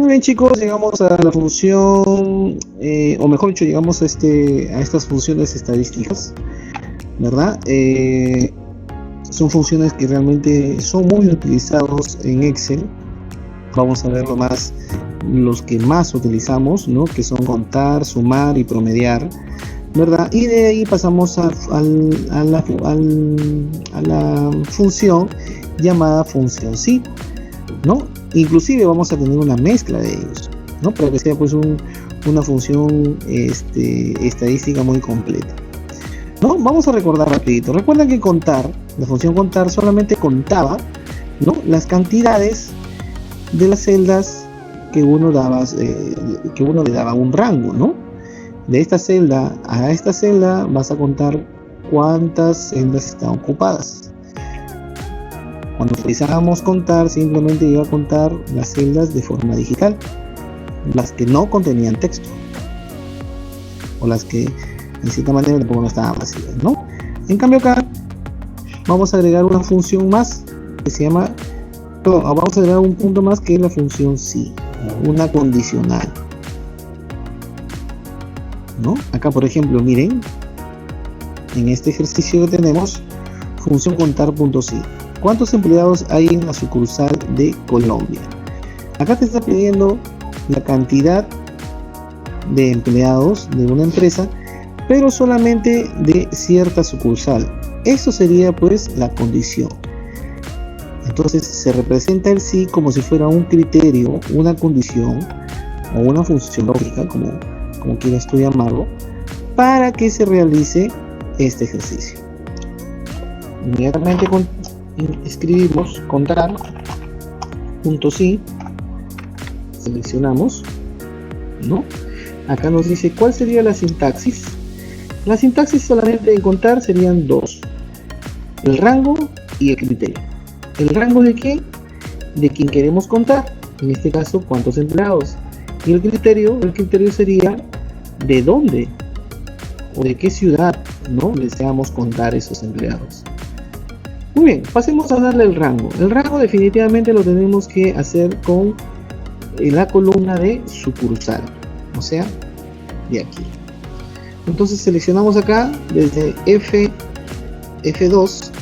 Muy bien, chicos, llegamos a la función, o mejor dicho, llegamos a estas funciones estadísticas, ¿verdad? Son funciones que realmente son muy utilizados en Excel. Vamos a ver los que más utilizamos, ¿no? Que son contar, sumar y promediar, ¿verdad? Y de ahí pasamos a la función llamada función sí, ¿no? Inclusive vamos a tener una mezcla de ellos, ¿no? Para que sea pues una función estadística muy completa, ¿no? Vamos a recordar rapidito. Recuerda que contar, la función contar solamente contaba, ¿no? Las cantidades de las celdas que uno le daba un rango, ¿no? De esta celda a esta celda vas a contar cuántas celdas están ocupadas. Cuando utilizábamos contar, simplemente iba a contar las celdas de forma digital, las que no contenían texto, o las que de cierta manera tampoco no estaban vacías, ¿no? En cambio acá vamos a agregar una función más que se llama, vamos a agregar un punto más que es la función sí, una condicional, ¿no? Acá, por ejemplo, miren, en este ejercicio que tenemos, función contar.sí. ¿Cuántos empleados hay en la sucursal de Colombia? Acá te está pidiendo la cantidad de empleados de una empresa, pero solamente de cierta sucursal. Eso sería pues la condición. Entonces se representa el sí como si fuera un criterio, una condición o una función lógica, como quieras tú llamarlo, para que se realice este ejercicio. Inmediatamente escribimos contar.sí, seleccionamos, ¿no? Acá nos dice cuál sería la sintaxis. La sintaxis solamente en contar serían dos: el rango y el criterio. ¿El rango de qué? De quien queremos contar, en este caso cuántos empleados. Y el criterio sería de dónde o de qué ciudad, ¿no?, deseamos contar esos empleados. Muy bien, pasemos a darle el rango. El rango definitivamente lo tenemos que hacer con la columna de sucursal, o sea, de aquí. Entonces seleccionamos acá desde F2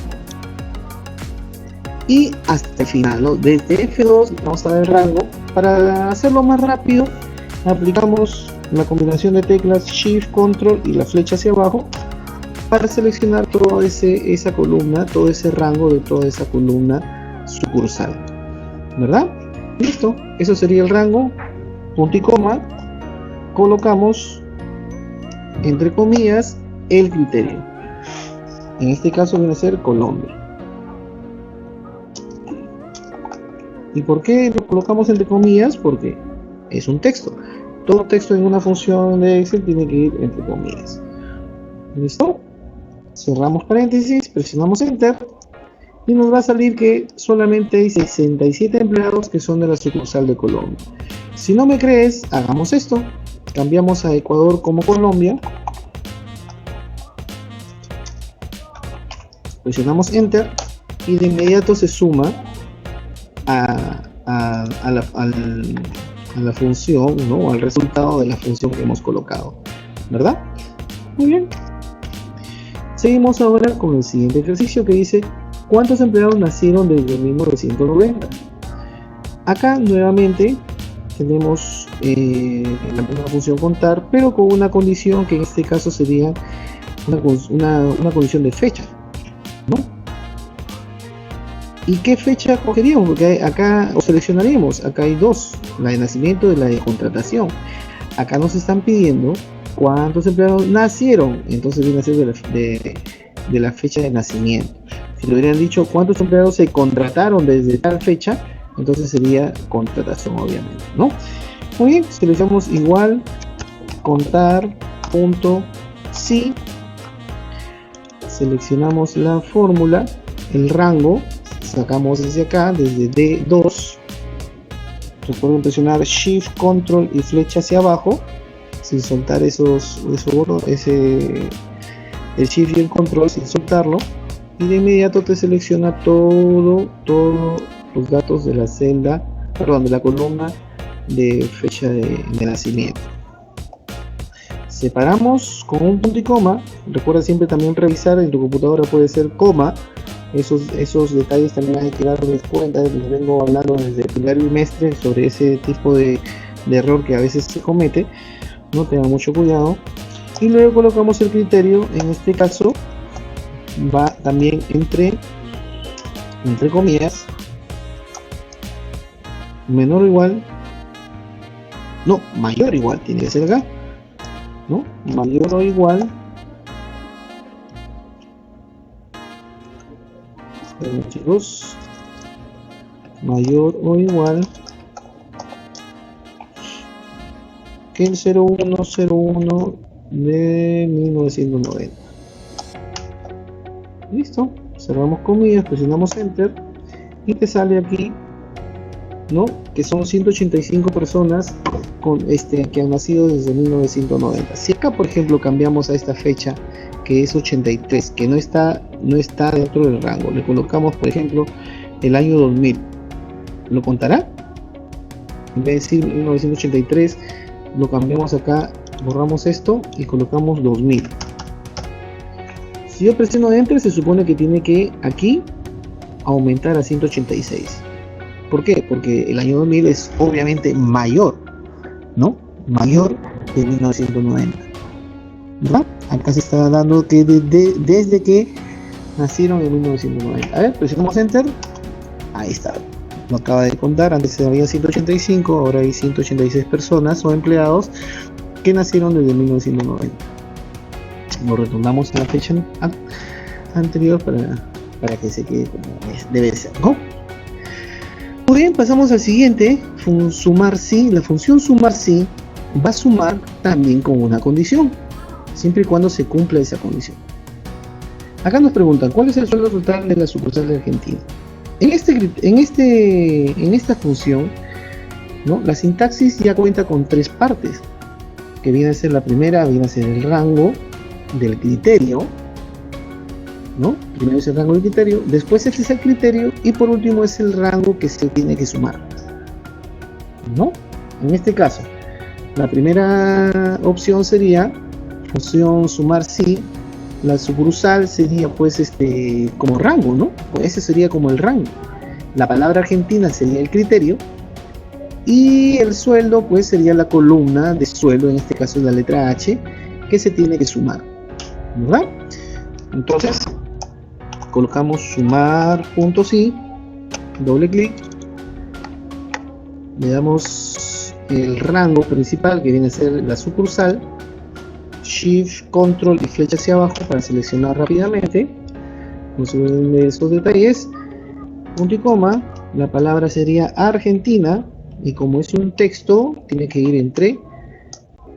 y hasta el final, ¿no? Desde F2 vamos a dar el rango. Para hacerlo más rápido, aplicamos la combinación de teclas Shift, Control y la flecha hacia abajo para seleccionar toda esa columna, todo ese rango de toda esa columna sucursal, ¿verdad? Listo, eso sería el rango, punto y coma, colocamos entre comillas el criterio. En este caso viene a ser Colombia. ¿Y por qué lo colocamos entre comillas? Porque es un texto. Todo texto en una función de Excel tiene que ir entre comillas. ¿Listo? Cerramos paréntesis, presionamos Enter y nos va a salir que solamente hay 67 empleados que son de la sucursal de Colombia. Si no me crees, hagamos esto. Cambiamos a Ecuador como Colombia. Presionamos Enter y de inmediato se suma a la función, ¿no?, al resultado de la función que hemos colocado, ¿verdad? Muy bien. Seguimos ahora con el siguiente ejercicio que dice ¿cuántos empleados nacieron desde 1990? Acá nuevamente tenemos la misma función contar, pero con una condición que en este caso sería una condición de fecha, ¿no? ¿Y qué fecha cogeríamos? Porque acá seleccionaríamos, acá hay dos, la de nacimiento y la de contratación. Acá nos están pidiendo cuántos empleados nacieron, entonces viene a ser de la fecha de nacimiento. Si le hubieran dicho cuántos empleados se contrataron desde tal fecha, entonces sería contratación, obviamente, ¿no? Muy bien, seleccionamos igual contar.sí, seleccionamos la fórmula, el rango, sacamos desde acá, desde D2, recuerden presionar Shift, Control y flecha hacia abajo, sin soltar el Shift y el Control, sin soltarlo, y de inmediato te selecciona todos los datos de la celda, perdón, de la columna de fecha de nacimiento. Separamos con un punto y coma. Recuerda siempre también revisar en tu computadora, puede ser coma. Esos detalles también hay que darles cuenta. Les vengo hablando desde el primer bimestre sobre ese tipo de error que a veces se comete. No tengan mucho cuidado. Y luego colocamos el criterio. En este caso va también entre comillas, menor o igual, no, mayor o igual, tiene que ser acá, ¿no? Mayor o igual, chicos, mayor o igual que el 0101 de 1990. Listo, cerramos comillas, presionamos enter y te sale aquí, ¿no? Que son 185 personas que han nacido desde 1990. Si acá, por ejemplo, cambiamos a esta fecha que es 83, que no está dentro del rango, le colocamos, por ejemplo, el año 2000, ¿lo contará? En vez de decir 1983, lo cambiamos acá, borramos esto y colocamos 2000. Si yo presiono enter, se supone que tiene que aquí aumentar a 186. ¿Por qué? Porque el año 2000 es obviamente mayor, ¿no? Mayor que 1990. ¿Verdad? Acá se está dando que desde que nacieron en 1990. A ver, presionamos enter. Ahí está. Lo acaba de contar. Antes había 185, ahora hay 186 personas o empleados que nacieron desde 1990. Lo retornamos a la fecha anterior para que se quede como debe ser, ¿no? Muy bien, pasamos al siguiente, sumar sí. La función sumar sí va a sumar también con una condición, siempre y cuando se cumpla esa condición. Acá nos preguntan, ¿cuál es el sueldo total de la sucursal de Argentina? En esta función, ¿no? La sintaxis ya cuenta con tres partes, que viene a ser la primera, viene a ser el rango del criterio, ¿no? Primero es el rango del criterio, después este es el criterio y por último es el rango que se tiene que sumar, ¿no? En este caso, la primera opción sería función sumar sí. La sucursal sería pues como rango, ¿no? Pues ese sería como el rango. La palabra Argentina sería el criterio y el sueldo pues sería la columna de sueldo, en este caso es la letra H, que se tiene que sumar, ¿verdad? Entonces colocamos sumar.sí, doble clic, le damos el rango principal que viene a ser la sucursal, Shift, Control y flecha hacia abajo para seleccionar rápidamente. Vamos a ver esos detalles, punto y coma, la palabra sería Argentina y como es un texto tiene que ir entre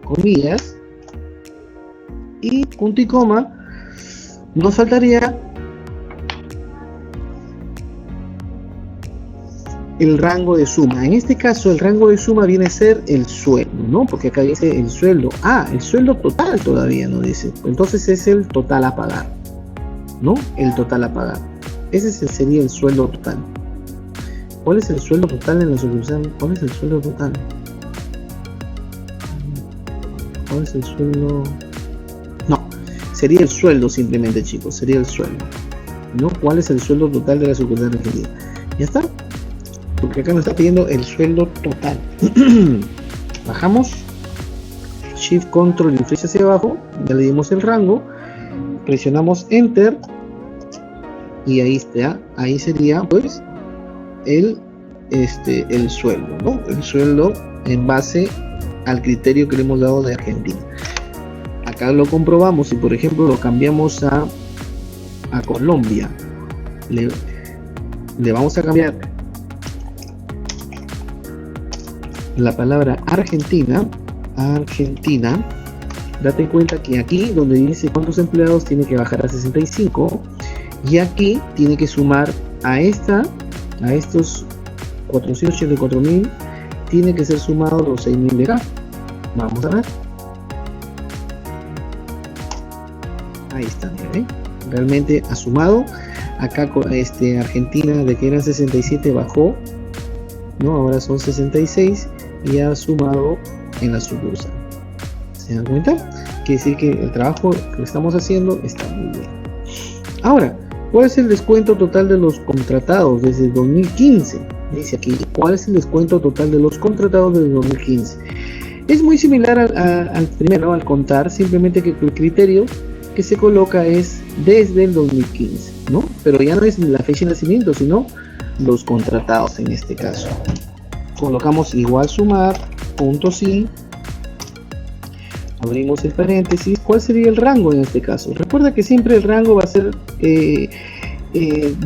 comillas y punto y coma. Nos faltaría el rango de suma. En este caso el rango de suma viene a ser el sueldo, ¿no? Porque acá dice el sueldo. Ah, el sueldo total todavía no dice. Entonces es el total a pagar, ¿no? El total a pagar. Ese sería el sueldo total. ¿Cuál es el sueldo total en la sucursal? ¿Cuál es el sueldo total? ¿Cuál es el sueldo? No, sería el sueldo simplemente, chicos. Sería el sueldo, ¿no? ¿Cuál es el sueldo total de la sucursal argentina? Ya está. Porque acá nos está pidiendo el sueldo total. Bajamos, Shift, Control y flecha hacia abajo, ya le dimos el rango, presionamos Enter y ahí está, ahí sería pues el sueldo, ¿no? El sueldo en base al criterio que le hemos dado de Argentina. Acá lo comprobamos y por ejemplo lo cambiamos a Colombia, le vamos a cambiar la palabra Argentina, date cuenta que aquí donde dice cuántos empleados tiene que bajar a 65 y aquí tiene que sumar a estos 484.000, tiene que ser sumado los 6.000 de acá. Vamos a ver. Ahí está, ¿eh? Realmente ha sumado. Acá Argentina de que eran 67 bajó, ¿no? Ahora son 66 ya sumado en la sucursal. ¿Se dan cuenta? Quiere decir que el trabajo que estamos haciendo está muy bien. Ahora, ¿cuál es el descuento total de los contratados desde el 2015? Dice aquí, ¿cuál es el descuento total de los contratados desde el 2015? Es muy similar al primero, al contar, simplemente que el criterio que se coloca es desde el 2015, ¿no? Pero ya no es la fecha de nacimiento, sino los contratados en este caso. Colocamos igual sumar, punto sí, abrimos el paréntesis. ¿Cuál sería el rango en este caso? Recuerda que siempre el rango va a ser de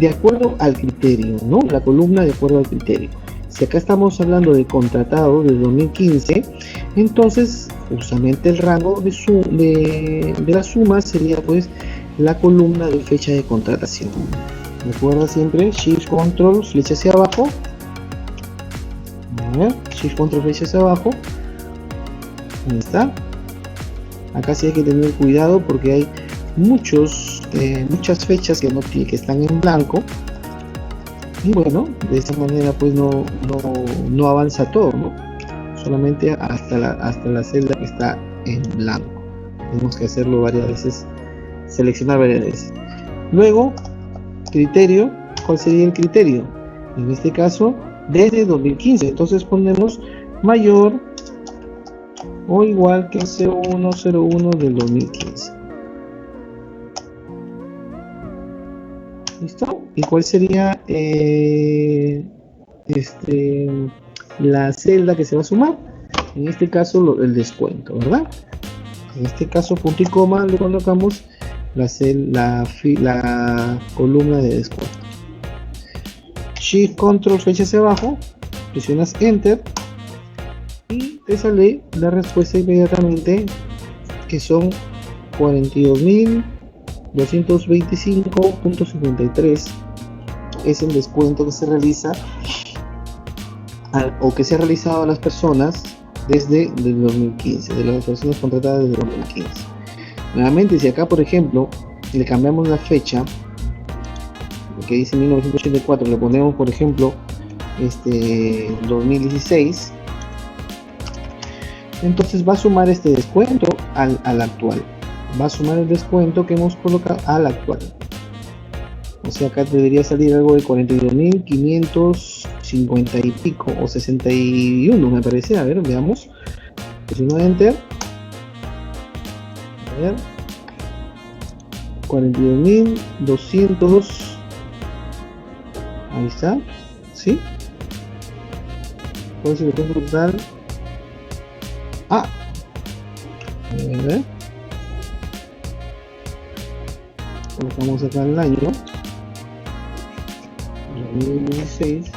acuerdo al criterio, ¿no? La columna de acuerdo al criterio. Si acá estamos hablando de contratado de 2015, entonces justamente el rango de la suma sería pues la columna de fecha de contratación. Recuerda siempre Shift Control flecha hacia abajo. A ver, Shift Control flecha hacia abajo. Ahí está. Acá sí hay que tener cuidado porque hay muchas fechas que están en blanco. Y bueno, de esta manera pues no avanza todo, ¿no? Solamente hasta la celda que está en blanco. Tenemos que hacerlo varias veces, seleccionar varias veces. Luego, criterio. ¿Cuál sería el criterio? En este caso, desde 2015. Entonces ponemos mayor o igual que 0101 del 2015. ¿Listo? ¿Y cuál sería la celda que se va a sumar? En este caso el descuento, ¿verdad? En este caso punto y coma le colocamos la columna de descuento. Shift Control flecha hacia abajo, presionas Enter y te sale la respuesta inmediatamente, que son 42.225.53. es el descuento que se realiza o que se ha realizado a las personas desde el 2015, de las personas contratadas desde el 2015. Nuevamente, si acá por ejemplo le cambiamos la fecha, que dice 1984, le ponemos por ejemplo 2016, entonces va a sumar este descuento al actual. Va a sumar el descuento que hemos colocado al actual. O sea, acá debería salir algo de 42.550 y pico, o 61 me parece. A ver, veamos. Presiono Enter. A ver. 42.200. Ahí está. ¿Sí? ¿Cuál es el descuento total? A ver. Colocamos acá el año 2016,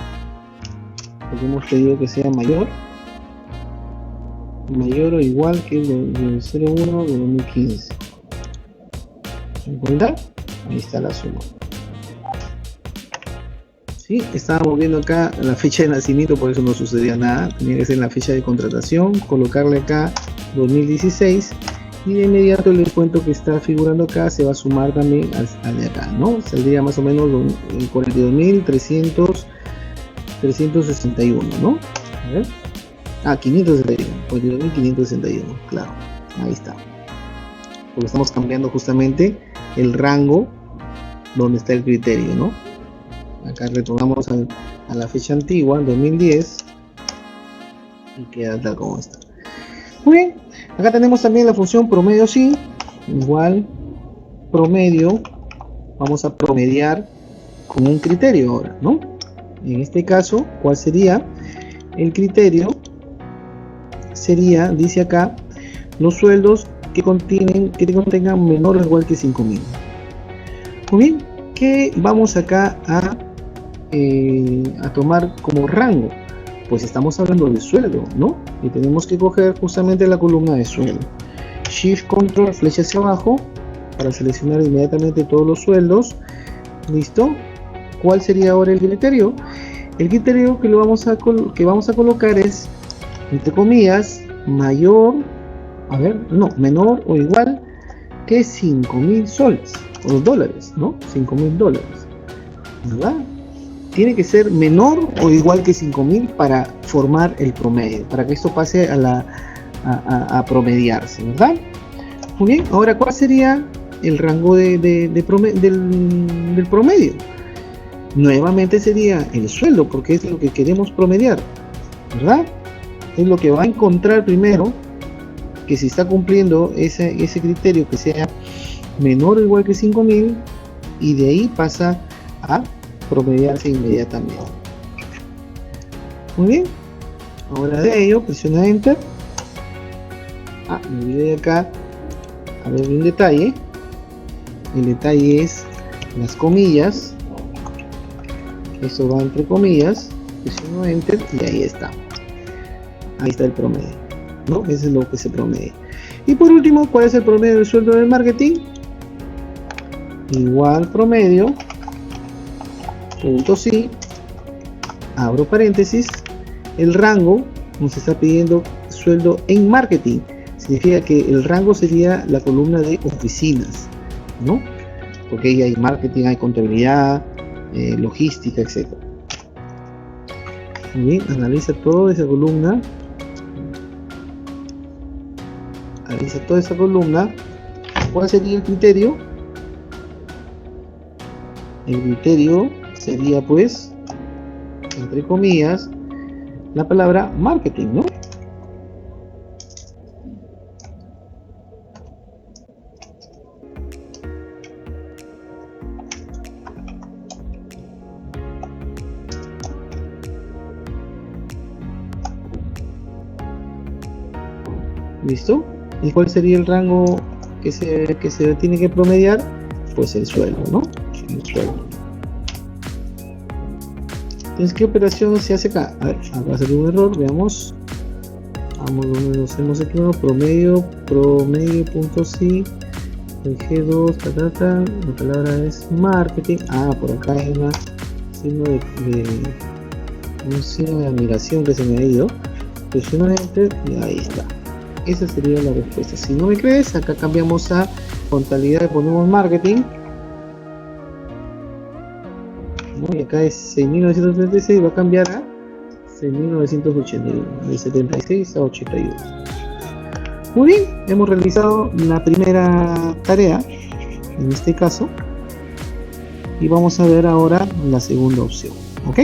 porque hemos pedido que sea mayor o igual que el del 01 de 2015. ¿Se encuentra? Ahí está la suma. Sí, estábamos viendo acá la fecha de nacimiento, por eso no sucedía nada. Tenía que ser la fecha de contratación, colocarle acá 2016. Y de inmediato el descuento que está figurando acá se va a sumar también al de acá, ¿no? Saldría más o menos 42.361, ¿no? A ver. 561, 42.561, claro. Ahí está. Porque estamos cambiando justamente el rango donde está el criterio, ¿no? Acá retornamos a la fecha antigua, 2010, y queda tal como está. Muy bien, acá tenemos también la función promedio sí, igual promedio, vamos a promediar con un criterio ahora, ¿no? En este caso, ¿cuál sería? El criterio sería, dice acá, los sueldos que contengan menor o igual que 5.000. Muy bien, ¿qué vamos acá a tomar como rango? Pues estamos hablando de sueldo, ¿no? Y tenemos que coger justamente la columna de sueldo. Shift Control flecha hacia abajo para seleccionar inmediatamente todos los sueldos. ¿Listo? ¿Cuál sería ahora el criterio? El criterio que vamos a colocar es, entre comillas, menor o igual que 5.000 soles o dólares, ¿no? 5.000 dólares, ¿verdad? tiene que ser menor o igual que 5.000 para formar el promedio, para que esto pase a promediarse, ¿verdad? Muy bien, ahora ¿cuál sería el rango del promedio? Nuevamente sería el sueldo, porque es lo que queremos promediar, ¿verdad? Es lo que va a encontrar primero, que si está cumpliendo ese criterio que sea menor o igual que 5.000, y de ahí pasa a promediarse inmediatamente. Muy bien, ahora de ello presiona Enter. Me olvidé de acá a ver un detalle. El detalle es las comillas. Esto va entre comillas, presiono Enter y ahí está. Ahí está el promedio, ¿no? Eso es lo que se promedia. Y por último, ¿cuál es el promedio del sueldo del marketing? Igual promedio, punto sí, abro paréntesis, el rango nos está pidiendo sueldo en marketing. Significa que el rango sería la columna de oficinas, ¿no? Porque ahí hay marketing, hay contabilidad, logística, etc. Muy bien, analiza toda esa columna. Analiza toda esa columna. ¿Cuál sería el criterio? El criterio sería, pues, entre comillas, la palabra marketing, ¿no? ¿Listo? ¿Y cuál sería el rango que se tiene que promediar? Pues el sueldo, ¿no? El sueldo. Entonces, ¿qué operación se hace acá? A ver, acá va a ser un error, veamos. Vamos, donde nos hemos equivocado. Promedio punto sí. El G2, la palabra es marketing. Por acá hay un signo de admiración que se me ha ido. Presiono Enter y ahí está. Esa sería la respuesta. Si no me crees, acá cambiamos a contabilidad y ponemos marketing, ¿no? Y acá es 6.936, va a cambiar a 6.981, de 76 a 81. Muy bien, hemos realizado la primera tarea en este caso y vamos a ver ahora la segunda opción, ¿ok?